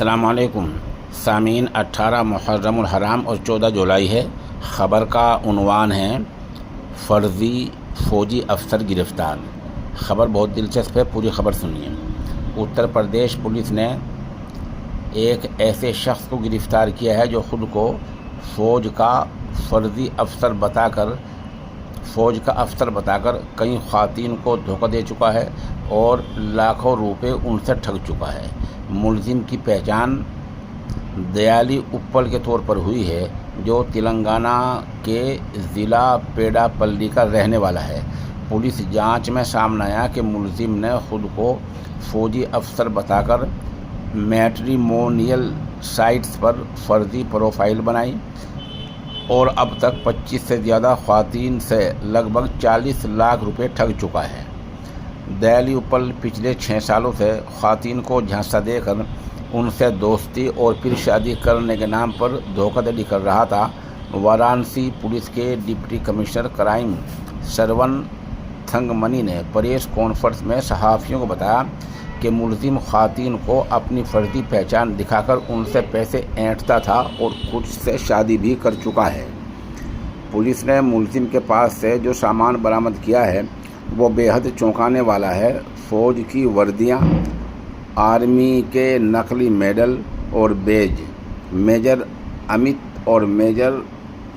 السلام علیکم سامعین، 18 محرم الحرام اور 14 جولائی ہے۔ خبر کا عنوان ہے فرضی فوجی افسر گرفتار۔ خبر بہت دلچسپ ہے، پوری خبر سنیے۔ اتر پردیش پولیس نے ایک ایسے شخص کو گرفتار کیا ہے جو خود کو فوج کا افسر بتا کر کئی خواتین کو دھوکہ دے چکا ہے اور لاکھوں روپے ان سے ٹھگ چکا ہے۔ ملزم کی پہچان دیالی اپل کے طور پر ہوئی ہے، جو تلنگانہ کے ضلع پیڈا پلی کا رہنے والا ہے۔ پولیس جانچ میں سامنے آیا کہ ملزم نے خود کو فوجی افسر بتا کر میٹریمونیل سائٹس پر فرضی پروفائل بنائی اور اب تک 25 سے زیادہ خواتین سے لگ بھگ 40 لاکھ روپے ٹھگ چکا ہے۔ دیالی اپل پچھلے 6 سالوں سے خواتین کو جھانسا دے کر ان سے دوستی اور پھر شادی کرنے کے نام پر دھوکہ دہی کر رہا تھا۔ وارانسی پولیس کے ڈپٹی کمشنر کرائم سرون تھنگمنی نے پریس کانفرنس میں صحافیوں کو بتایا کہ ملزم خواتین کو اپنی فرضی پہچان دکھا کر ان سے پیسے اینٹھتا تھا اور کچھ سے شادی بھی کر چکا ہے۔ پولیس نے ملزم کے پاس سے جو سامان برآمد کیا ہے وہ بے حد چونکانے والا ہے۔ فوج کی وردیاں، آرمی کے نقلی میڈل اور بیج، میجر امیت اور میجر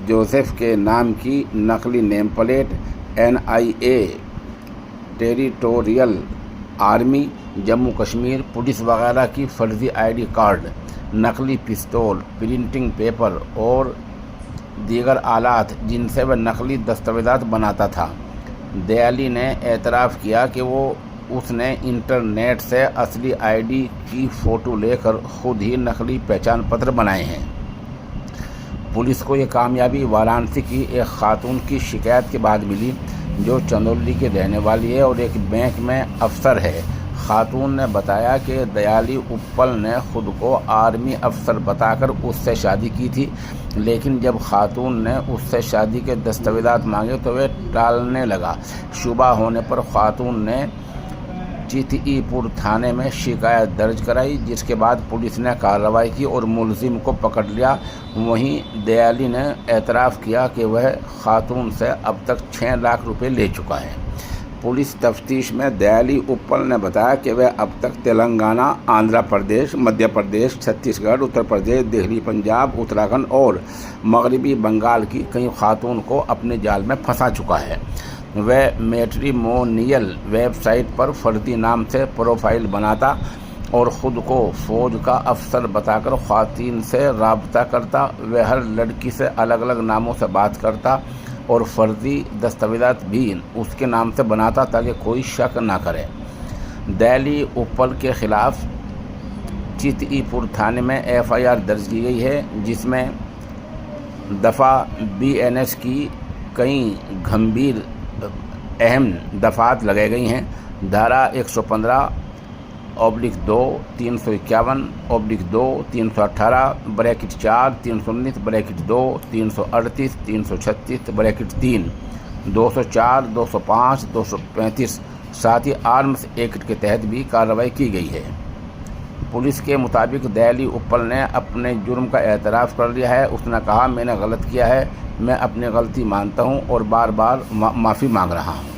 جوزف کے نام کی نقلی name plate, NIA territorial army Jammu Kashmir police وغیرہ کی فرضی ID کارڈ، نقلی پستول، پرنٹنگ پیپر اور دیگر آلات جن سے وہ نقلی دستاویزات بناتا تھا۔ دیالی نے اعتراف کیا کہ اس نے انٹرنیٹ سے اصلی ID کی فوٹو لے کر خود ہی نقلی پہچان پتر بنائے ہیں۔ پولیس کو یہ کامیابی وارانسی کی ایک خاتون کی شکایت کے بعد ملی جو چندولی کی رہنے والی ہے اور ایک بینک میں افسر ہے۔ خاتون نے بتایا کہ دیالی اپل نے خود کو آرمی افسر بتا کر اس سے شادی کی تھی، لیکن جب خاتون نے اس سے شادی کے دستاویزات مانگے تو وہ ٹالنے لگا۔ شبہ ہونے پر خاتون نے چیتی پور تھانے میں شکایت درج کرائی، جس کے بعد پولیس نے کارروائی کی اور ملزم کو پکڑ لیا۔ وہیں دیالی نے اعتراف کیا کہ وہ خاتون سے اب تک 6 لاکھ روپے لے چکا ہے۔ پولیس تفتیش میں دیالی اپل نے بتایا کہ وہ اب تک تلنگانہ، آندھرا پردیش، مدھیہ پردیش، چھتیس گڑھ، اتر پردیش، دہلی، پنجاب، اتراکھنڈ اور مغربی بنگال کی کئی خاتون کو اپنے جال میں پھنسا چکا ہے۔ وہ میٹریمونیل ویب سائٹ پر فرضی نام سے پروفائل بناتا اور خود کو فوج کا افسر بتا کر خواتین سے رابطہ کرتا۔ وہ ہر لڑکی سے الگ الگ ناموں سے بات کرتا اور فرضی دستاویزات بھی اس کے نام سے بناتا تاکہ کوئی شک نہ کرے۔ دیالی اپل کے خلاف چیتی پور تھانے میں FIR درج کی گئی ہے، جس میں دفعہ BNS کی کئی گھمبیر اہم دفعات لگائی گئی ہیں۔ دھارا 115/2، 351/2، 318 بریکٹ 4، 319 بریکٹ 2، 338، 336 204، 205، 235 ساتھ ہی آرمز ایکٹ کے تحت بھی کارروائی کی گئی ہے۔ پولیس کے مطابق دیالی اپل نے اپنے جرم کا اعتراف کر لیا ہے۔ اس نے کہا، میں نے غلط کیا ہے، میں اپنی غلطی مانتا ہوں اور بار بار معافی مانگ رہا ہوں۔